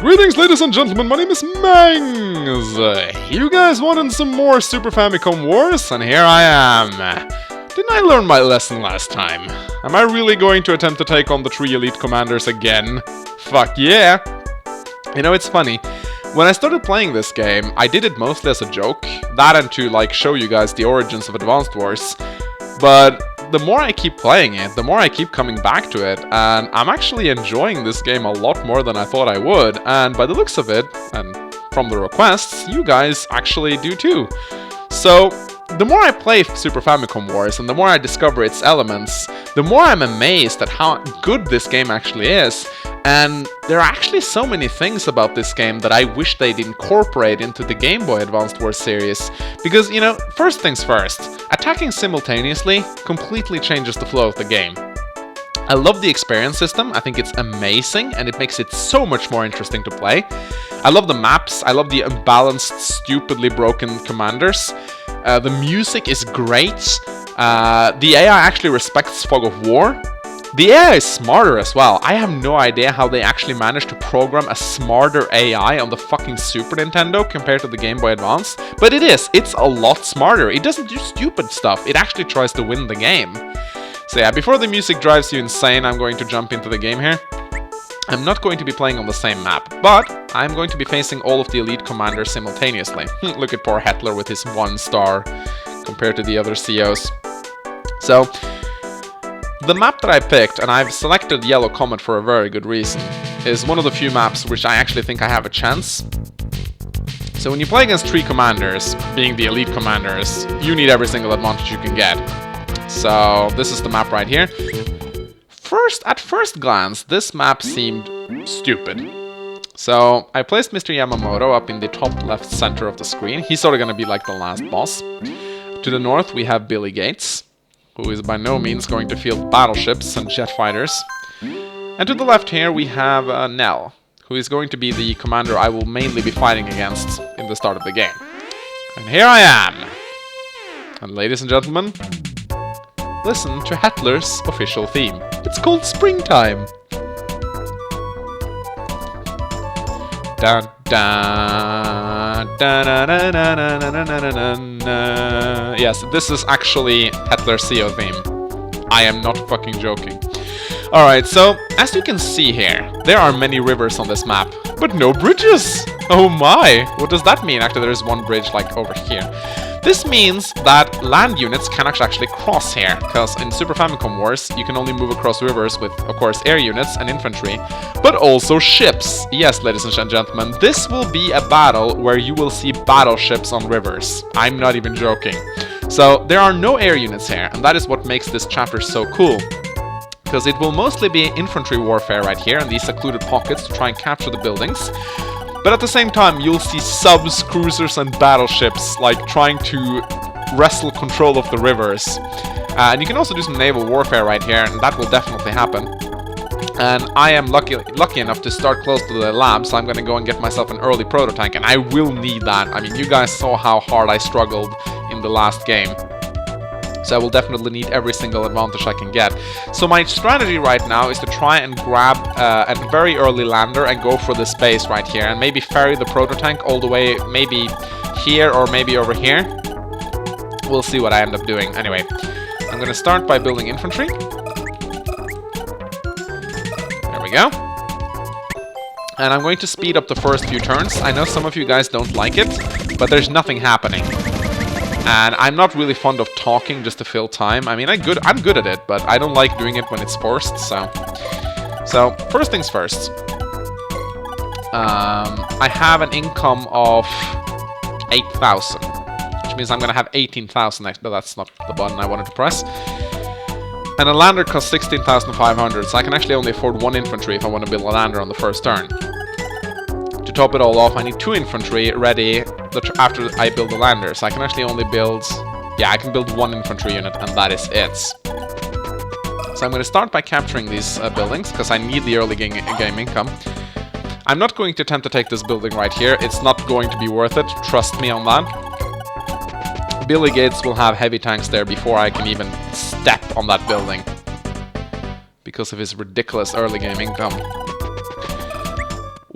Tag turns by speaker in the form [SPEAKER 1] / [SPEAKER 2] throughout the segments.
[SPEAKER 1] Greetings, ladies and gentlemen, my name is Mangs! You guys wanted some more Super Famicom Wars, and here I am. Didn't I learn my lesson last time? Am I really going to attempt to take on the 3 elite commanders again? Fuck yeah! You know, it's funny. When I started playing this game, I did it mostly as a joke. That and to, like, show you guys the origins of Advanced Wars. But the more I keep playing it, the more I keep coming back to it, and I'm actually enjoying this game a lot more than I thought I would, and by the looks of it, and from the requests, you guys actually do too. So, the more I play Super Famicom Wars, and the more I discover its elements, the more I'm amazed at how good this game actually is, and there are actually so many things about this game that I wish they'd incorporate into the Game Boy Advanced Wars series, because, you know, first things first, attacking simultaneously completely changes the flow of the game. I love the experience system, I think it's amazing, and it makes it so much more interesting to play. I love the maps, I love the unbalanced, stupidly broken commanders. The music is great, the AI actually respects Fog of War. The AI is smarter as well. I have no idea how they actually managed to program a smarter AI on the fucking Super Nintendo compared to the Game Boy Advance. But it is. It's a lot smarter. It doesn't do stupid stuff. It actually tries to win the game. So yeah, before the music drives you insane, I'm going to jump into the game here. I'm not going to be playing on the same map, but I'm going to be facing all of the elite commanders simultaneously. Look at poor Hitler with his 1 star compared to the other COs. So, the map that I picked, and I've selected Yellow Comet for a very good reason, is one of the few maps which I actually think I have a chance. So when you play against 3 commanders, being the elite commanders, you need every single advantage you can get. So this is the map right here. At first glance, this map seemed stupid. So I placed Mr. Yamamoto up in the top left center of the screen. He's sort of going to be like the last boss. To the north we have Billy Gates, who is by no means going to field battleships and jet fighters. And to the left here we have Nell, who is going to be the commander I will mainly be fighting against in the start of the game. And here I am! And ladies and gentlemen, listen to Hitler's official theme. It's called Springtime! Dun dun dun dun dun dun dun dun dun dun. Yes, this is actually Hitler's CO theme. I am not fucking joking. Alright, so, as you can see here, there are many rivers on this map, but no bridges! Oh my! What does that mean? Actually, there's one bridge, like, over here. This means that land units cannot actually cross here, because in Super Famicom Wars, you can only move across rivers with, of course, air units and infantry, but also ships. Yes, ladies and gentlemen, this will be a battle where you will see battleships on rivers. I'm not even joking. So, there are no air units here, and that is what makes this chapter so cool. Because it will mostly be infantry warfare right here in these secluded pockets to try and capture the buildings. But at the same time, you'll see subs, cruisers, and battleships, like, trying to wrestle control of the rivers. And you can also do some naval warfare right here, and that will definitely happen. And I am lucky enough to start close to the lab, so I'm gonna go and get myself an early prototank, and I will need that. I mean, you guys saw how hard I struggled in the last game. So I will definitely need every single advantage I can get. So my strategy right now is to try and grab a very early lander and go for the space right here, and maybe ferry the prototank all the way, maybe here or maybe over here. We'll see what I end up doing. Anyway, I'm gonna start by building infantry. There we go. And I'm going to speed up the first few turns. I know some of you guys don't like it, but there's nothing happening. And I'm not really fond of talking just to fill time. I mean, I'm good at it, but I don't like doing it when it's forced, so... So, first things first. I have an income of 8,000, which means I'm gonna have 18,000 next, but that's not the button I wanted to press. And a lander costs 16,500, so I can actually only afford 1 infantry if I want to build a lander on the first turn. To top it all off, I need 2 infantry ready after I build the lander, so I can actually only build... Yeah, I can build 1 infantry unit, and that is it. So I'm going to start by capturing these buildings, because I need the early game income. I'm not going to attempt to take this building right here. It's not going to be worth it, trust me on that. Billy Gates will have heavy tanks there before I can even step on that building, because of his ridiculous early game income.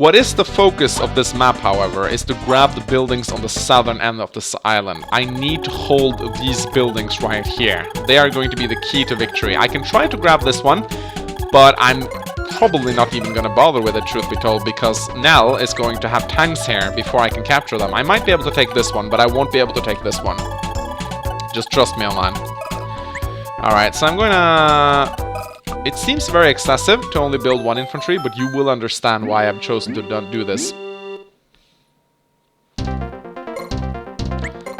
[SPEAKER 1] What is the focus of this map, however, is to grab the buildings on the southern end of this island. I need to hold these buildings right here. They are going to be the key to victory. I can try to grab this one, but I'm probably not even going to bother with it, truth be told, because Nell is going to have tanks here before I can capture them. I might be able to take this one, but I won't be able to take this one. Just trust me on that. Alright, so I'm going to... It seems very excessive to only build one infantry, but you will understand why I've chosen to do this.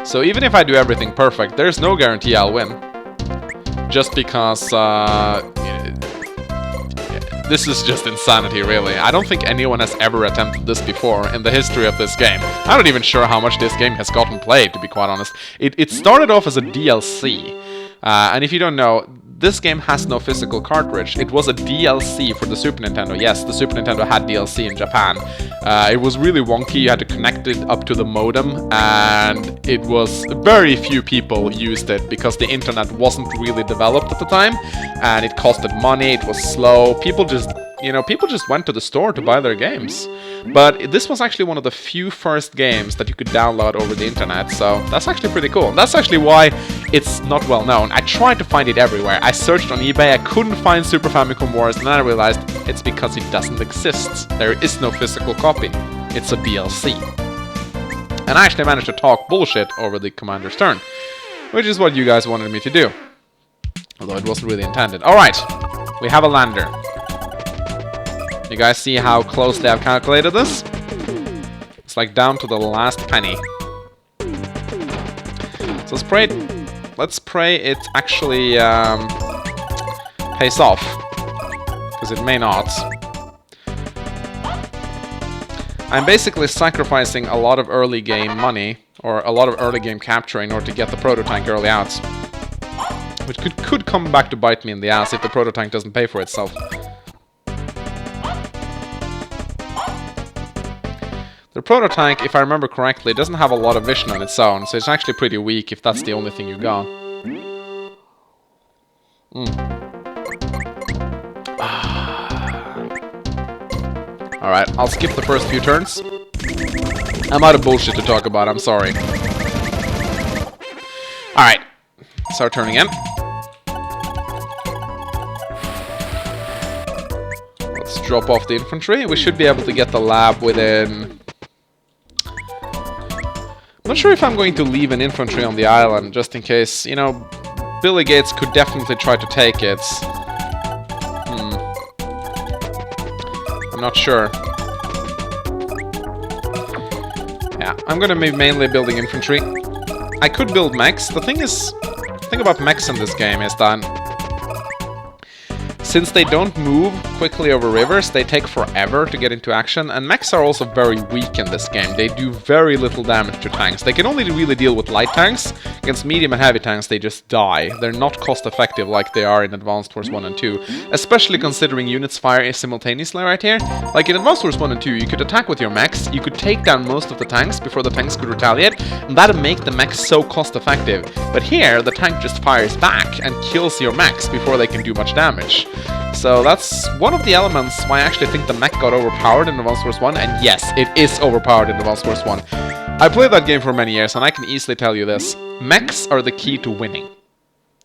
[SPEAKER 1] So even if I do everything perfect, there's no guarantee I'll win. Just because... this is just insanity, really. I don't think anyone has ever attempted this before in the history of this game. I'm not even sure how much this game has gotten played, to be quite honest. It started off as a DLC. And if you don't know, this game has no physical cartridge. It was a DLC for the Super Nintendo. Yes, the Super Nintendo had DLC in Japan. It was really wonky. You had to connect it up to the modem, and it was very few people used it because the internet wasn't really developed at the time, and it costed money. It was slow. People just went to the store to buy their games. But this was actually one of the few first games that you could download over the internet, so that's actually pretty cool. That's actually why it's not well known. I tried to find it everywhere. I searched on eBay, I couldn't find Super Famicom Wars, and then I realized it's because it doesn't exist. There is no physical copy. It's a DLC. And I actually managed to talk bullshit over the commander's turn, which is what you guys wanted me to do. Although it wasn't really intended. Alright, we have a lander. You guys see how closely I've calculated this? It's like down to the last penny. So let's pray it actually pays off. Because it may not. I'm basically sacrificing a lot of early game money, or a lot of early game capture in order to get the prototank early out. Which could come back to bite me in the ass if the prototank doesn't pay for itself. The prototank, if I remember correctly, doesn't have a lot of vision on its own, so it's actually pretty weak if that's the only thing you got. Alright, I'll skip the first few turns. I'm out of bullshit to talk about, I'm sorry. Alright, start turning in. Let's drop off the infantry. We should be able to get the lab within... I'm not sure if I'm going to leave an infantry on the island, just in case, you know, Billy Gates could definitely try to take it. I'm not sure. Yeah, I'm gonna be mainly building infantry. I could build mechs. The thing about mechs in this game is that since they don't move quickly over rivers, they take forever to get into action, and mechs are also very weak in this game. They do very little damage to tanks. They can only really deal with light tanks. Against medium and heavy tanks, they just die. They're not cost-effective like they are in Advanced Wars 1 and 2, especially considering units fire simultaneously right here. Like in Advanced Wars 1 and 2, you could attack with your mechs, you could take down most of the tanks before the tanks could retaliate, and that'd make the mechs so cost-effective. But here, the tank just fires back and kills your mechs before they can do much damage. So that's one of the elements why I actually think the mech got overpowered in Advanced Wars 1, and yes, it is overpowered in Advanced Wars 1. I played that game for many years, and I can easily tell you this. Mechs are the key to winning.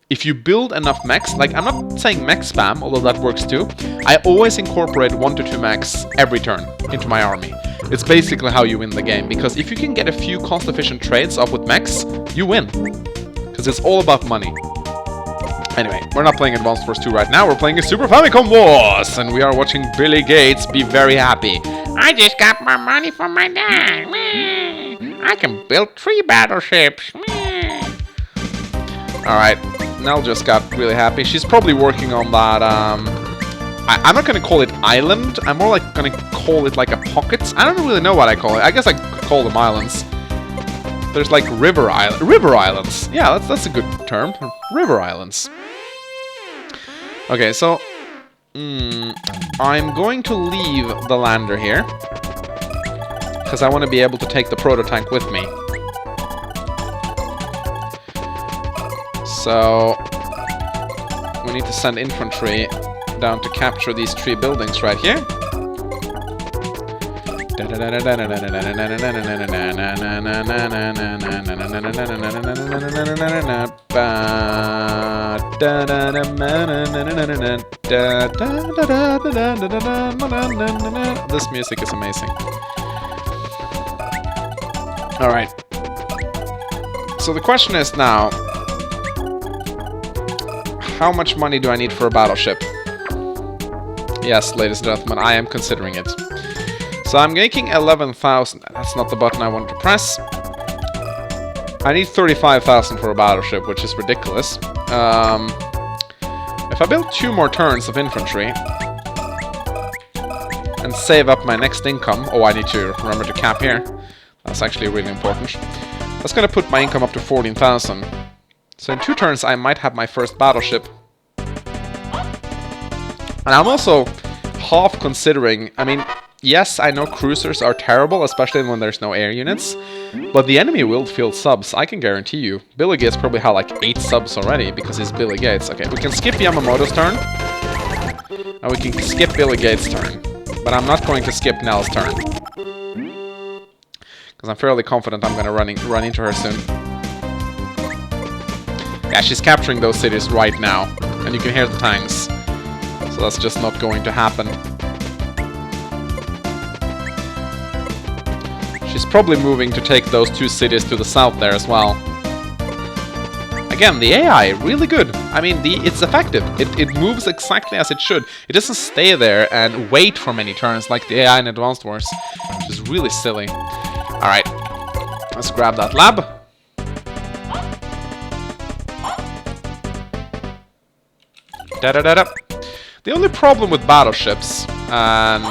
[SPEAKER 1] If you build enough mechs, like, I'm not saying mech spam, although that works too, I always incorporate 1 to 2 mechs every turn into my army. It's basically how you win the game, because if you can get a few cost-efficient trades up with mechs, you win. Because it's all about money. Anyway, we're not playing Advanced Wars 2 right now, we're playing a Super Famicom Wars, and we are watching Billy Gates be very happy. I just got more money from my dad. I can build 3 battleships. Alright, Nell just got really happy. She's probably working on that, I'm not gonna call it island, I'm more like gonna call it like a pocket. I don't really know what I call it. I guess I could call them islands. There's like river islands. Yeah, that's a good term. River islands. Okay, so I'm going to leave the lander here because I want to be able to take the prototank with me. So we need to send infantry down to capture these 3 buildings right here. This music is amazing. Alright. So the question is now, how much money do I need for a battleship? Yes, ladies and gentlemen, I am considering it. So I'm making 11,000. That's not the button I wanted to press. I need 35,000 for a battleship, which is ridiculous. If I build 2 more turns of infantry and save up my next income... Oh, I need to remember to cap here. That's actually really important. That's going to put my income up to 14,000. So in 2 turns, I might have my first battleship. And I'm also half considering... I mean, yes, I know cruisers are terrible, especially when there's no air units. But the enemy will field subs, I can guarantee you. Billy Gates probably had like 8 subs already, because he's Billy Gates. Okay, we can skip Yamamoto's turn. And we can skip Billy Gates' turn. But I'm not going to skip Nell's turn. Because I'm fairly confident I'm going to run into her soon. Yeah, she's capturing those cities right now. And you can hear the tanks. So that's just not going to happen. She's probably moving to take those 2 cities to the south there as well. Again, the AI, really good. I mean, it's effective. It moves exactly as it should. It doesn't stay there and wait for many turns like the AI in Advanced Wars, which is really silly. Alright, let's grab that lab. Da-da-da-da. The only problem with battleships, and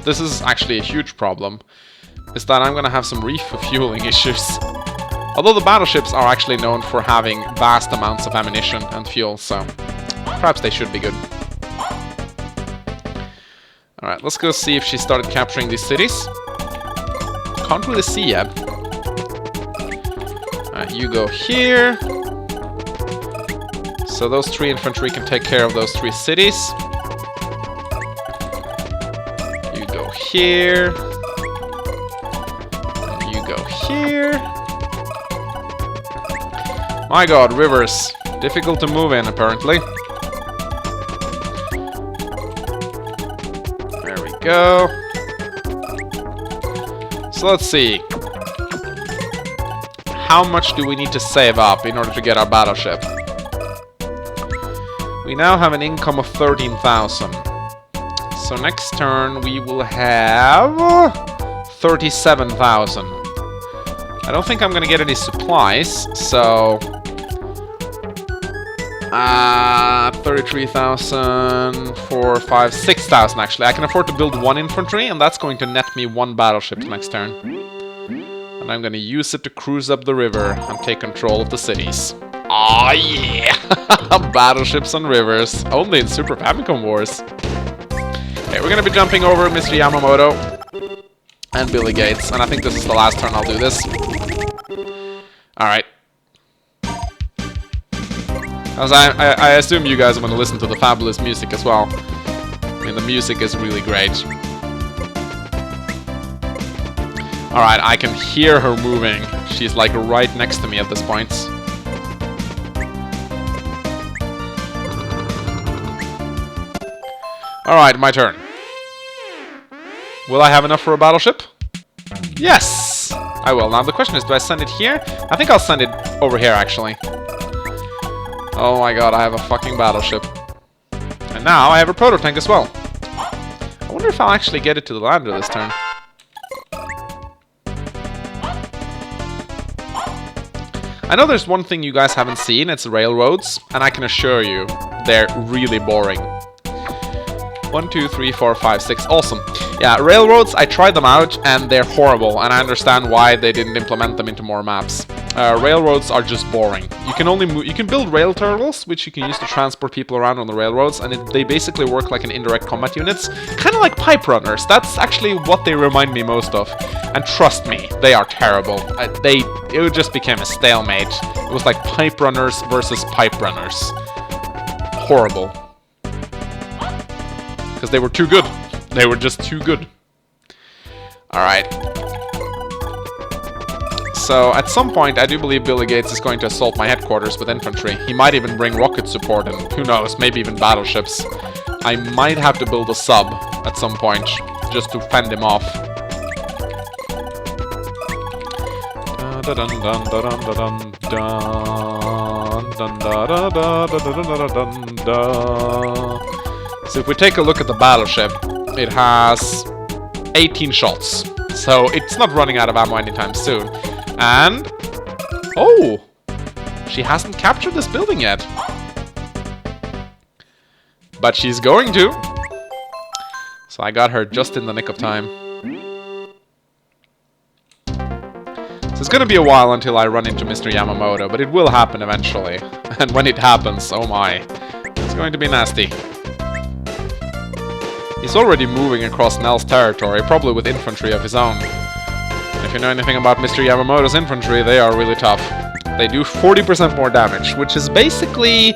[SPEAKER 1] this is actually a huge problem, is that I'm gonna have some refueling issues. Although the battleships are actually known for having vast amounts of ammunition and fuel, so perhaps they should be good. Alright, let's go see if she started capturing these cities. Can't really see yet. Alright, you go here. So those 3 infantry can take care of those 3 cities. You go here. Here. My god, rivers. Difficult to move in, apparently. There we go. So let's see. How much do we need to save up in order to get our battleship? We now have an income of 13,000. So next turn we will have 37,000. I don't think I'm gonna get any supplies, so 33,000, 4, 5, 6,000 actually. I can afford to build 1 infantry, and that's going to net me 1 battleship next turn. And I'm gonna use it to cruise up the river and take control of the cities. Aw, yeah! Battleships on rivers, only in Super Famicom Wars. Okay, we're gonna be jumping over Mr. Yamamoto and Billy Gates, and I think this is the last turn I'll do this. Alright. As I assume you guys want to listen to the fabulous music as well. I mean, the music is really great. Alright, I can hear her moving. She's like right next to me at this point. Alright, my turn. Will I have enough for a battleship? Yes! I will. Now the question is, do I send it here? I think I'll send it over here, actually. Oh my god, I have a fucking battleship. And now I have a proto-tank as well. I wonder if I'll actually get it to the lander this turn. I know there's one thing you guys haven't seen, it's railroads, and I can assure you, they're really boring. 1, 2, 3, 4, 5, 6. Awesome. Yeah, railroads, I tried them out, and they're horrible, and I understand why they didn't implement them into more maps. Railroads are just boring. You can only you can build rail turtles, which you can use to transport people around on the railroads, and they basically work like an indirect combat units, kind of like pipe runners. That's actually what they remind me most of. And trust me, they are terrible. It just became a stalemate. It was like pipe runners versus pipe runners. Horrible. Because they were too good. They were just too good. Alright. So, at some point, I do believe Billy Gates is going to assault my headquarters with infantry. He might even bring rocket support and, who knows, maybe even battleships. I might have to build a sub at some point, just to fend him off. So if we take a look at the battleship, it has 18 shots. So it's not running out of ammo anytime soon. And... oh! She hasn't captured this building yet. But she's going to. So I got her just in the nick of time. So it's gonna be a while until I run into Mr. Yamamoto, but it will happen eventually. And when it happens, oh my, it's going to be nasty. He's already moving across Nell's territory, probably with infantry of his own. If you know anything about Mr. Yamamoto's infantry, they are really tough. They do 40% more damage, which is basically...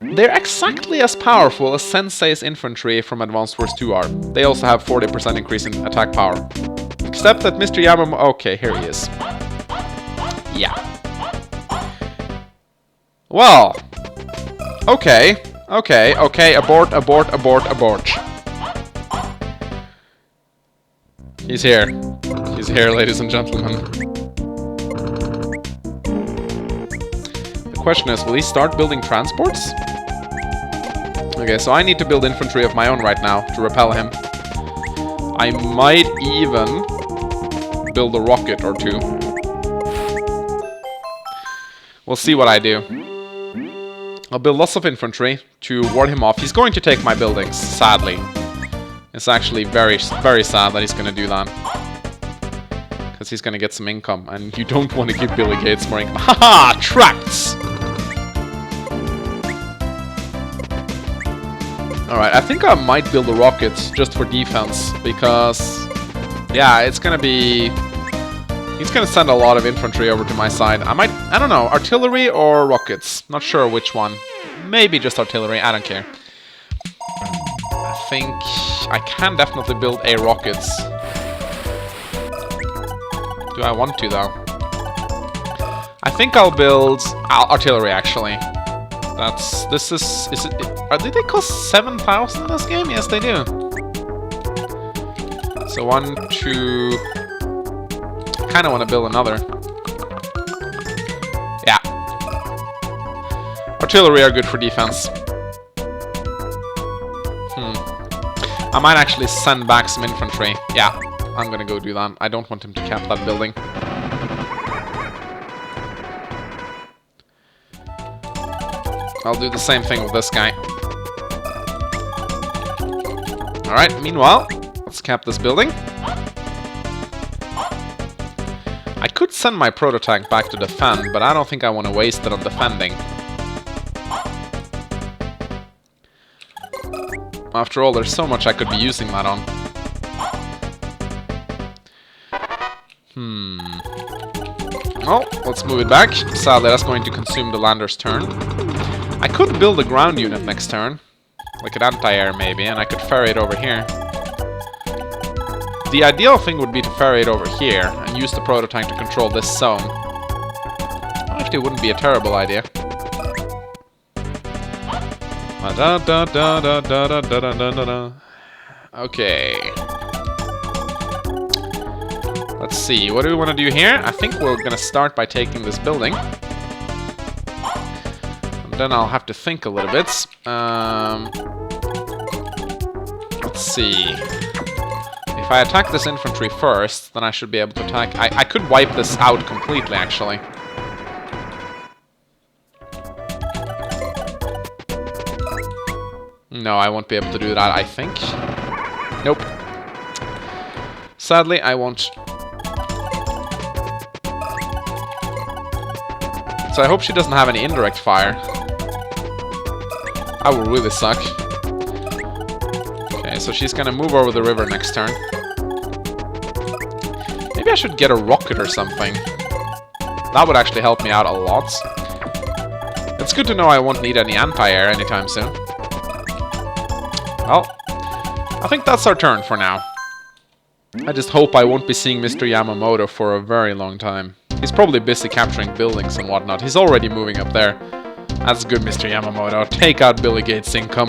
[SPEAKER 1] they're exactly as powerful as Sensei's infantry from Advanced Wars 2 are. They also have 40% increase in attack power. Except that Mr. Yamamoto... okay, here he is. Yeah. Well. Okay. Okay, okay. Abort, abort, abort, abort. He's here. He's here, ladies and gentlemen. The question is, will he start building transports? Okay, so I need to build infantry of my own right now to repel him. I might even build a rocket or two. We'll see what I do. I'll build lots of infantry to ward him off. He's going to take my buildings, sadly. It's actually very, very sad that he's going to do that. Because he's going to get some income, and you don't want to give Billy Gates more income. Haha! Tracts! Alright, I think I might build the rockets just for defense, because... yeah, it's gonna be... he's gonna send a lot of infantry over to my side. I don't know, artillery or rockets? Not sure which one. Maybe just artillery, I don't care. I think I can definitely build a rockets. Do I want to, though? I think I'll build artillery, actually. This is it... did they cost 7,000 in this game? Yes, they do. So 1, 2... I kind of want to build another. Yeah. Artillery are good for defense. I might actually send back some infantry. Yeah, I'm gonna go do that. I don't want him to cap that building. I'll do the same thing with this guy. Alright, meanwhile, let's cap this building. I could send my prototank back to defend, but I don't think I want to waste it on defending. After all, there's so much I could be using that on. Well, let's move it back. Sadly, that's going to consume the lander's turn. I could build a ground unit next turn. Like an anti-air, maybe, and I could ferry it over here. The ideal thing would be to ferry it over here and use the prototank to control this zone. Actually, it wouldn't be a terrible idea. Okay. Let's see, what do we want to do here? I think we're gonna start by taking this building. And then I'll have to think a little bit. Let's see. If I attack this infantry first, then I should be able to attack... I could wipe this out completely, actually. No, I won't be able to do that, I think. Nope. Sadly, I won't. So I hope she doesn't have any indirect fire. That would really suck. Okay, so she's gonna move over the river next turn. Maybe I should get a rocket or something. That would actually help me out a lot. It's good to know I won't need any anti-air anytime soon. Well, I think that's our turn for now. I just hope I won't be seeing Mr. Yamamoto for a very long time. He's probably busy capturing buildings and whatnot. He's already moving up there. That's good, Mr. Yamamoto. Take out Billy Gates' income.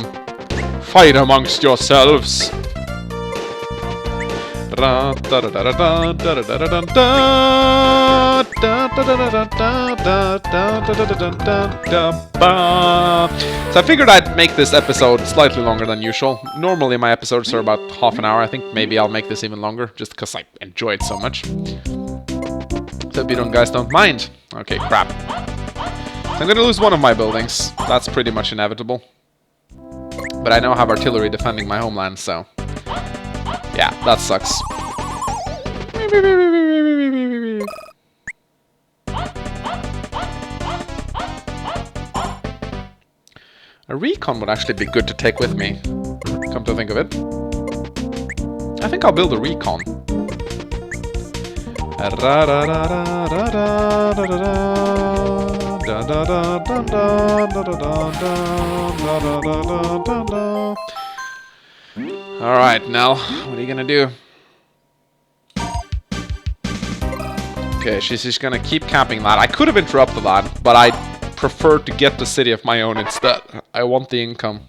[SPEAKER 1] Fight amongst yourselves. So I figured I'd make this episode slightly longer than usual. Normally my episodes are about half an hour. I think maybe I'll make this even longer, just because I enjoy it so much. So if you guys don't mind. Okay, crap. So I'm gonna lose one of my buildings. That's pretty much inevitable. But I now have artillery defending my homeland, so... yeah, that sucks. A recon would actually be good to take with me, come to think of it. I think I'll build a recon. Alright, Nell, what are you gonna do? Okay, she's just gonna keep capping that. I could have interrupted that, but I prefer to get the city of my own instead. I want the income.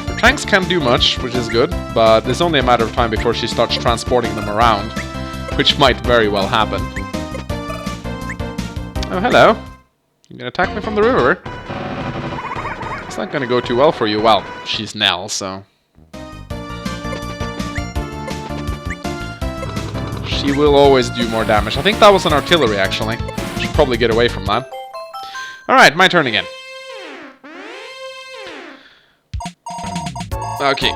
[SPEAKER 1] Her tanks can't do much, which is good, but it's only a matter of time before she starts transporting them around, which might very well happen. Oh, hello. You gonna attack me from the river? It's not gonna go too well for you. Well, she's Nell, so... she will always do more damage. I think that was an artillery, actually. Should probably get away from that. Alright, my turn again. Okay.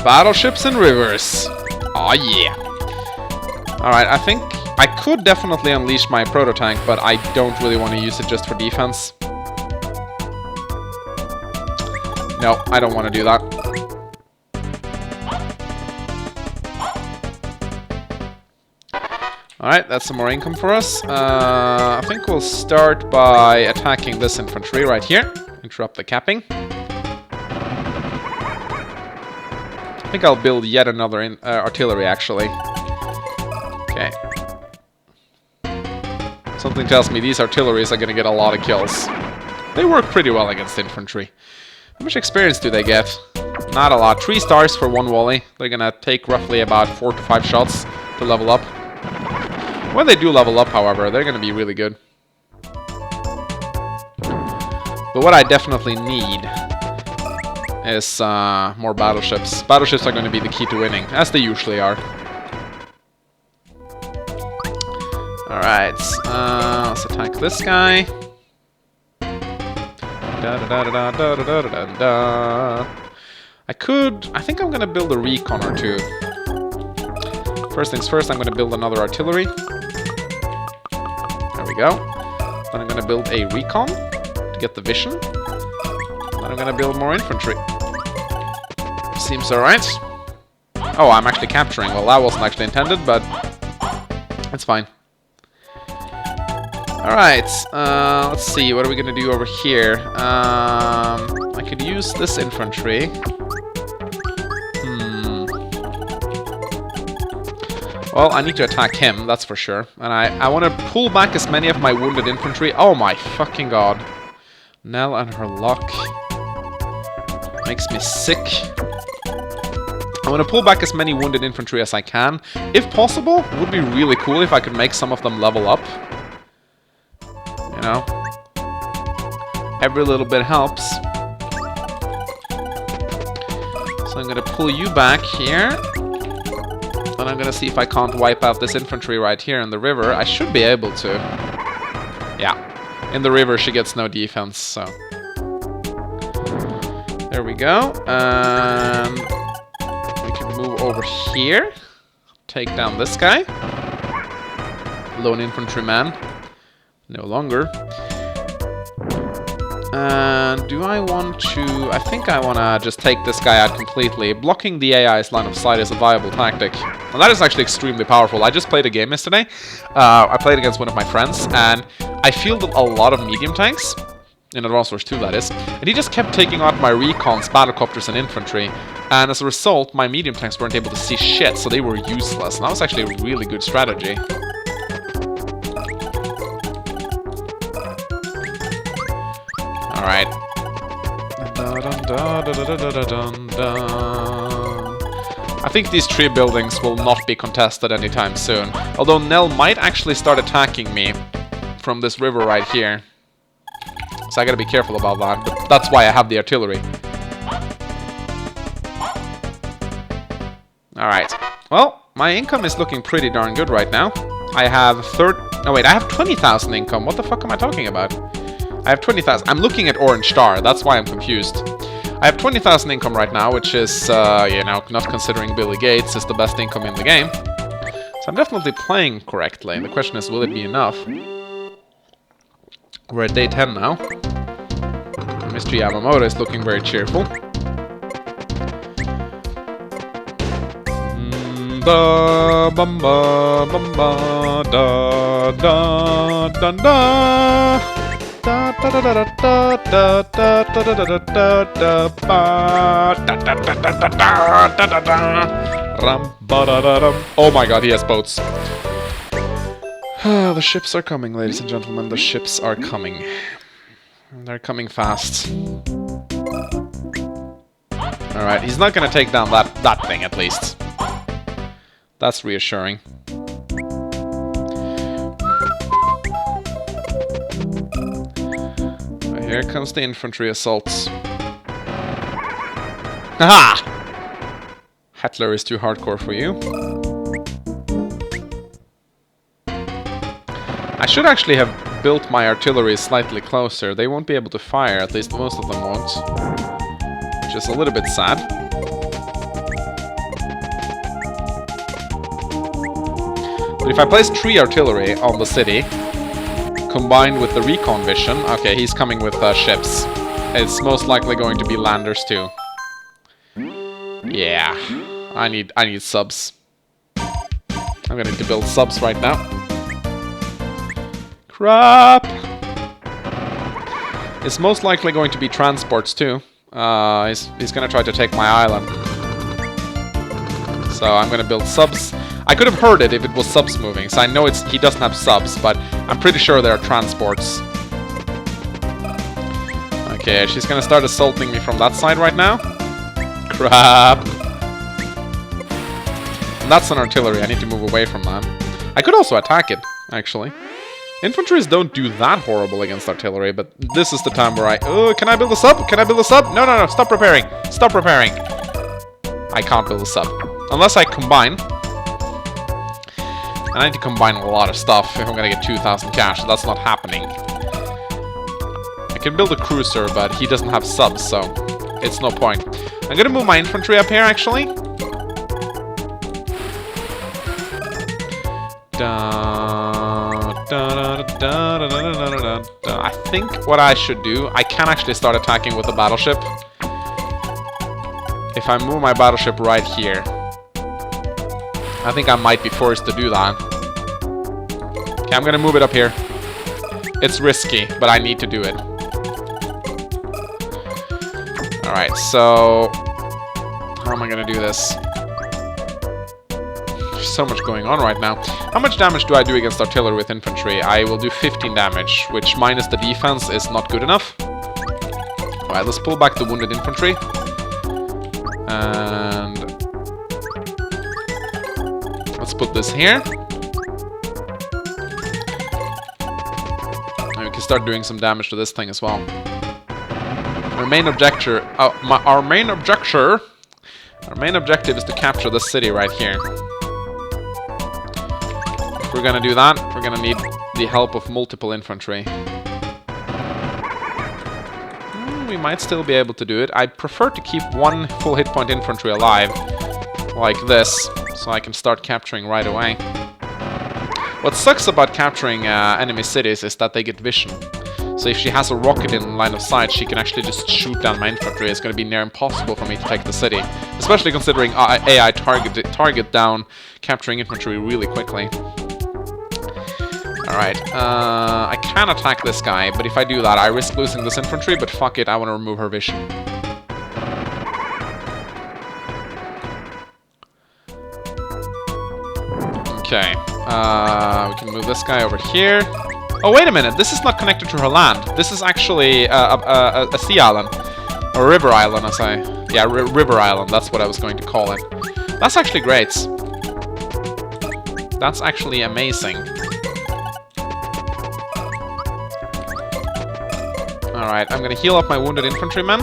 [SPEAKER 1] Battleships and rivers. Aw, yeah. Alright, I think I could definitely unleash my proto-tank, but I don't really want to use it just for defense. No, I don't want to do that. Alright, that's some more income for us. I think we'll start by attacking this infantry right here. Interrupt the capping. I think I'll build yet another artillery, actually. Okay. Something tells me these artilleries are going to get a lot of kills. They work pretty well against infantry. How much experience do they get? Not a lot. 3 stars for 1 volley. They're going to take roughly about 4 to 5 shots to level up. When they do level up, however, they're going to be really good. But what I definitely need is more battleships. Battleships are going to be the key to winning, as they usually are. Alright, let's attack this guy. I think I'm going to build a recon or 2. First things first, I'm going to build another artillery. There we go. Then I'm going to build a recon to get the vision. Then I'm going to build more infantry. Seems alright. Oh, I'm actually capturing. Well, that wasn't actually intended, but it's fine. Alright, let's see. What are we going to do over here? I could use this infantry. Well, I need to attack him, that's for sure. And I want to pull back as many of my wounded infantry. Oh my fucking god. Nell and her luck. Makes me sick. I want to pull back as many wounded infantry as I can. If possible, it would be really cool if I could make some of them level up. You know? Every little bit helps. So I'm going to pull you back here. And I'm gonna see if I can't wipe out this infantry right here in the river. I should be able to. Yeah. In the river, she gets no defense, so... there we go. And... we can move over here. Take down this guy. Lone infantryman. No longer. And do I want to... I think I want to just take this guy out completely. Blocking the AI's line of sight is a viable tactic. And that is actually extremely powerful. I just played a game yesterday. I played against one of my friends, and I fielded a lot of medium tanks. In Advanced Wars 2, that is. And he just kept taking out my recons, battlecopters, and infantry. And as a result, my medium tanks weren't able to see shit, so they were useless. And that was actually a really good strategy. Alright. I think these 3 buildings will not be contested anytime soon. Although Nell might actually start attacking me from this river right here. So I gotta be careful about that, but that's why I have the artillery. Alright. Well, my income is looking pretty darn good right now. I have I have 20,000 income. What the fuck am I talking about? I have 20,000. I'm looking at Orange Star. That's why I'm confused. I have 20,000 income right now, which is, you know, not considering Billy Gates, is the best income in the game. So I'm definitely playing correctly. The question is, will it be enough? We're at day 10 now. Mr. Yamamoto is looking very cheerful. Da bum ba bum ba da da da da. Da da da da da da da da da da da da ba da da da da da da da da ram ba da da dum. Oh my god, he has boats. The ships are coming, ladies and gentlemen. The ships are coming. They're coming fast. Alright, he's not gonna take down that thing at least. That's reassuring. Here comes the infantry assaults. Haha! Hitler is too hardcore for you. I should actually have built my artillery slightly closer. They won't be able to fire, at least most of them won't. Which is a little bit sad. But if I place 3 artillery on the city, combined with the recon vision... Okay, he's coming with ships. It's most likely going to be landers too. Yeah, I need subs. I'm gonna need to build subs right now. Crap! It's most likely going to be transports too. He's gonna try to take my island. So I'm gonna build subs. I could have heard it if it was subs moving, so I know he doesn't have subs, but I'm pretty sure there are transports. Okay, she's gonna start assaulting me from that side right now. Crap! And that's an artillery, I need to move away from that. I could also attack it, actually. Infantries don't do that horrible against artillery, but this is the time where can I build a sub? Can I build a sub? No, no, no, stop repairing! Stop repairing! I can't build a sub. Unless I combine. And I need to combine a lot of stuff if I'm gonna get 2,000 cash, so that's not happening. I can build a cruiser, but he doesn't have subs, so it's no point. I'm gonna move my infantry up here, actually. I think what I should do, I can actually start attacking with a battleship. If I move my battleship right here. I think I might be forced to do that. Okay, I'm gonna move it up here. It's risky, but I need to do it. Alright, so... how am I gonna do this? There's so much going on right now. How much damage do I do against artillery with infantry? I will do 15 damage, which minus the defense is not good enough. Alright, let's pull back the wounded infantry. And... let's put this here. And we can start doing some damage to this thing as well. Our main objective... our main objective is to capture this city right here. If we're gonna do that, we're gonna need the help of multiple infantry. We might still be able to do it. I prefer to keep one full hit point infantry alive, like this, so I can start capturing right away. What sucks about capturing enemy cities is that they get vision. So if she has a rocket in line of sight, she can actually just shoot down my infantry. It's going to be near impossible for me to take the city. Especially considering AI target down capturing infantry really quickly. Alright, I can attack this guy, but if I do that, I risk losing this infantry, but fuck it, I want to remove her vision. Okay, we can move this guy over here. Oh, wait a minute, this is not connected to her land. This is actually a sea island. Or river island, as I... Yeah, river island, that's what I was going to call it. That's actually great. That's actually amazing. Alright, I'm gonna heal up my wounded infantrymen.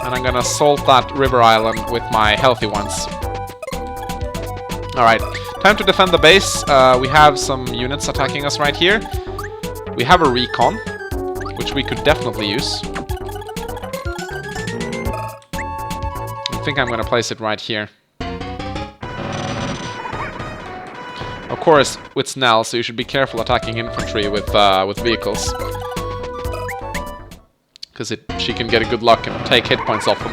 [SPEAKER 1] And I'm gonna assault that river island with my healthy ones. Alright, time to defend the base. We have some units attacking us right here. We have a recon, which we could definitely use. I think I'm gonna place it right here. Of course, with Snell, so you should be careful attacking infantry with vehicles. Because she can get a good luck and take hit points off them.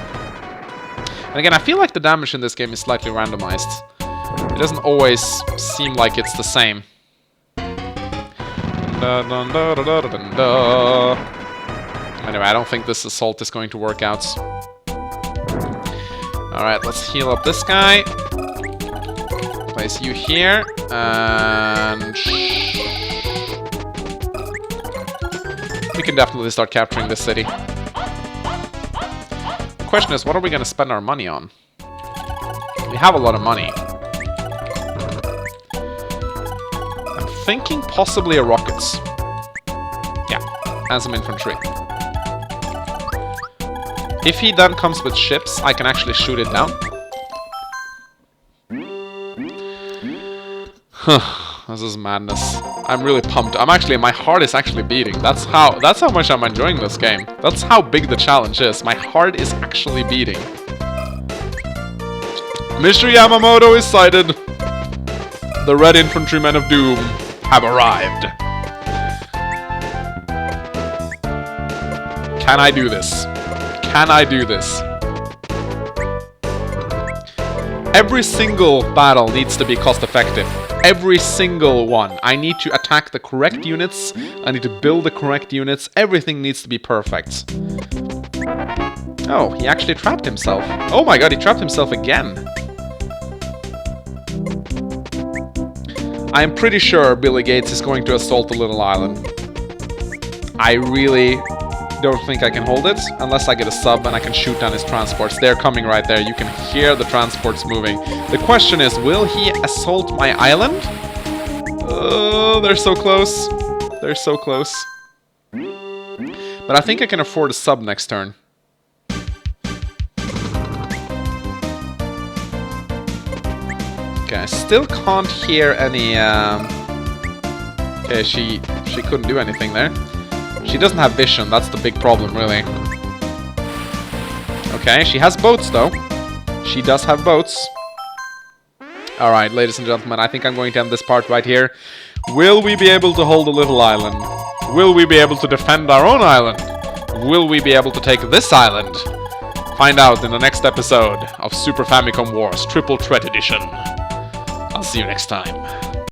[SPEAKER 1] And again, I feel like the damage in this game is slightly randomized. It doesn't always seem like it's the same. Anyway, I don't think this assault is going to work out. Alright, let's heal up this guy. Place you here. And... we can definitely start capturing this city. The question is, what are we going to spend our money on? We have a lot of money. I'm thinking possibly a rockets. Yeah, and some infantry. If he then comes with ships, I can actually shoot it down. This is madness. I'm really pumped. My heart is actually beating. That's how much I'm enjoying this game. That's how big the challenge is. My heart is actually beating. Mr. Yamamoto is sighted. The Red Infantrymen of Doom have arrived. Can I do this? Can I do this? Every single battle needs to be cost effective. Every single one. I need to attack the correct units. I need to build the correct units. Everything needs to be perfect. Oh, he actually trapped himself. Oh my god, he trapped himself again. I am pretty sure Billy Gates is going to assault the little island. I really don't think I can hold it unless I get a sub and I can shoot down his transports. They're coming right there. You can hear the transports moving. The question is, will he assault my island? Oh, they're so close. They're so close. But I think I can afford a sub next turn. Okay, I still can't hear any... Okay, she couldn't do anything there. She doesn't have vision, that's the big problem, really. Okay, she has boats, though. She does have boats. Alright, ladies and gentlemen, I think I'm going to end this part right here. Will we be able to hold a little island? Will we be able to defend our own island? Will we be able to take this island? Find out in the next episode of Super Famicom Wars Triple Threat Edition. I'll see you next time.